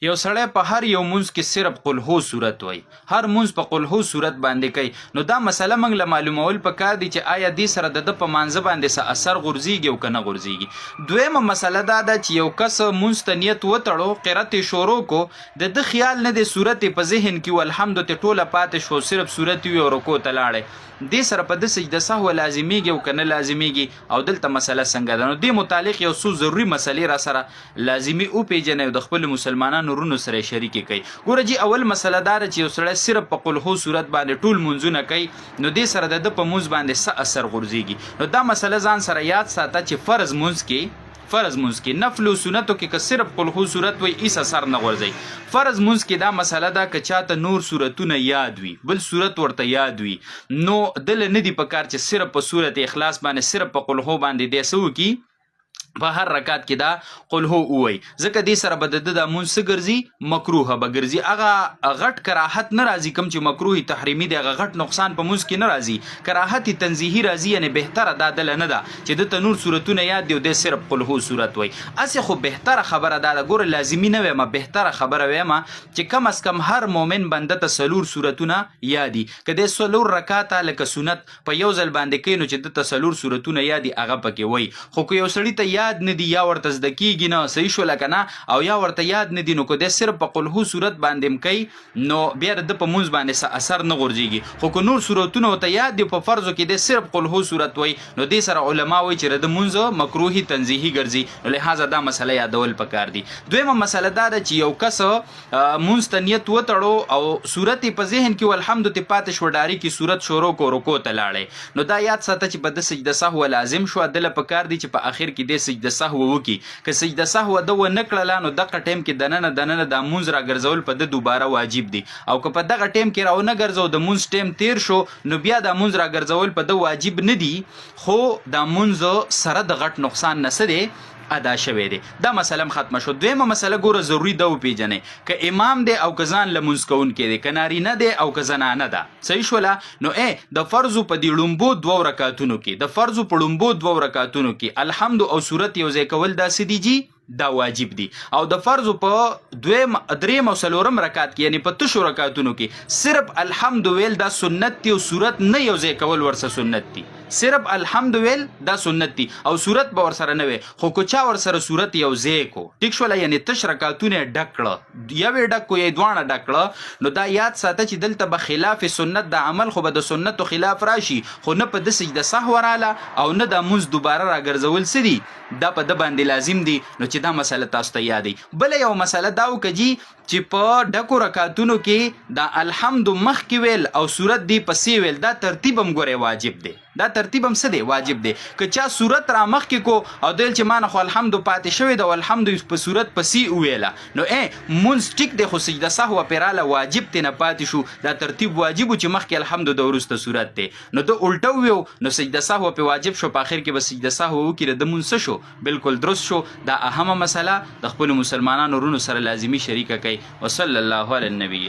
یو سړی په هر یو مونځ کې صرف قل هو صورت وای، هر مونځ په قل هو صورت باندې کوي، نو دا مسله موږ له معلومول پکار دي چې آیا دې سره د په مانځه باندې څه اثر غورځيږي او کنه غورځيږي. دویمه مسله دا ده چې یو کس مونځ ته نیت وتړو، قرات شروع کو، د خیال نه د صورت په ذهن کې والحمد ته ټوله پاتې شو، صرف صورت وی او رکوع ته لاړې، دې سره په د سجده سهو لازمیږي او کنه لازمیږي، او دلته مسله څنګه ده. نو دې متعلق یو څو ضروري مسلې را سره لازمی او پیژنې او د خپل مسلمانانو رونو سره شریک کوي. ګوره جی اول مسله دار چې یو سړی صرف په قل هو صورت باندې ټول منځونه کوي، نو دې سره د په منځ باندې څه اثر غورځيږي. نو دا مسله ځان سره یاد ساته چې فرض منځ کې نفل او سنتو کې که صرف قل هو صورت وي هیڅ اثر نه غورځي. فرض منځ کې دا مسله ده که چاته نور صورتونه یاد وي، بل صورت ورته یاد وي، نو دل نه دی پکار چې صرف په صورت اخلاص باندې صرف په قل هو باندې دې سو کی په هر رکعت کې دا قل هو وای، ځکه دې سره به د مونږ ګرځي مکروه به ګرځي، هغه غټ کراهت نه راځي، کوم چې مکروه تحریمی دی هغه غټ نقصان په مونږ کې نه راځي، کراهت تنزیهی راځي، یعنی بهتره دا دل نه ده چې د تنور صورتونه یاد دی او د صرف قل هو صورت وای. اسی خو بهتره خبره ده، ګوره لازمی نه ویمه، بهتره خبره ویمه چې کم از کم هر مؤمن بنده ته سلور صورتونه یادي، که د سلور رکعاته لکه سنت په یو ځل باندې کینو چې د سلور صورتونه یادي هغه پکې وای. خو که یو سړی ته یاد نه دی یا ورته زده کیږي نه، صحیح شو لکه نه، او یا ورته یاد نه دی، نو که د صرف په قل هو صورت باندې کوي نو بیا د په مونځ باندې څه اثر نه غورځيږي. خو که نور صورتونه ورته یاد دی په فرضو کې د صرف قل هو صورت وای، نو دې سره علما وایي چې د مونځ مکروهی تنزیهی ګرځي، نو لہذا دا مسله یادول پکار دي. دویمه مسله دا ده چې یو کس مونځ ته نیت وتړو او صورت په ذهن کې والحمد ته پاتې شو، ډاری کې صورت شروع کو رکوع ته لاړې، نو دا یاد ساته چې په د سجده سهو لازم شو، دله پکار دي چې په اخر کې د سجده سهو وکي، که سجده سهو د و نکړه نو دغه ټیم کې دننه د مونځ را ګرځول په د دوباره واجب دي، او که په دغه ټیم کې راو نه ګرځو د مونځ ټیم تیر شو، نو بیا د مونځ را ګرځول په د واجب نه دي، خو د مونځ سره د غټ نقصان نه سده ادا شوی دی. دا مسله ختمه شو. دویمه مسله ګوره ضروری ده وپیژنې، که امام دی او که ځان لمونځ کوونکی دی، که نارینه دی او که زنانه ده، صحیح شوله، نو د فرضو په دې لومبو دوو رکعتونو کې، د فرضو په لومبو دوو رکعتونو کې الحمد او صورت یو ځای کول دا څه دي جی دا واجب دي، او د فرض په دویم دریم او څلورم رکعت کې یعنی په تشو رکعتونو کې صرف الحمد ویل دا سنت دی او صورت نه یو ځای کول ورسره سنت دي، صرف الحمد ویل دا سنت دي او صورت به ورسره نه وي. خو کو چا ورسره صورت یو ځای کو ټیک شول، یعنی تش رکعتونه ډکړه یوې ډک کو یې دوانه ډکړه، نو دا یاد ساته چې دلته به خلاف سنت د عمل خو به د سنتو خلاف راشي، خو نه په د سجده سهو رااله او نه د مونځ دوباره را ګرځول سدي، دا په د باندې لازم دي. نو چې دا مسله تاسو ته یادې. بل یو مسله دا وکړي چې په ډکو رکعتونو کې دا الحمد مخ کې ویل او صورت دی پسې ویل، دا ترتیب هم ګوره واجب دی، دا ترتیب هم څه دی واجب دی. که چا صورت را مخ کې کو او دل چې مانه خو الحمد پاتې شوی دا الحمد په صورت پسې ویله، نو مونږ ټیک دی، خو سجده سهو پیراله واجب تی نه پاتې شو، دا ترتیب واجب چې مخ کې الحمد د ورسته صورت دی، نو د الټو ویو نو سجده سهو په واجب شو، په اخر کې به سجده سهو وکړه د مونږ شو بالکل درست شو. دا اهمه مسله د خپل مسلمانانو رونو سره لازمی شریکه کوي. وصلی الله علی النبی.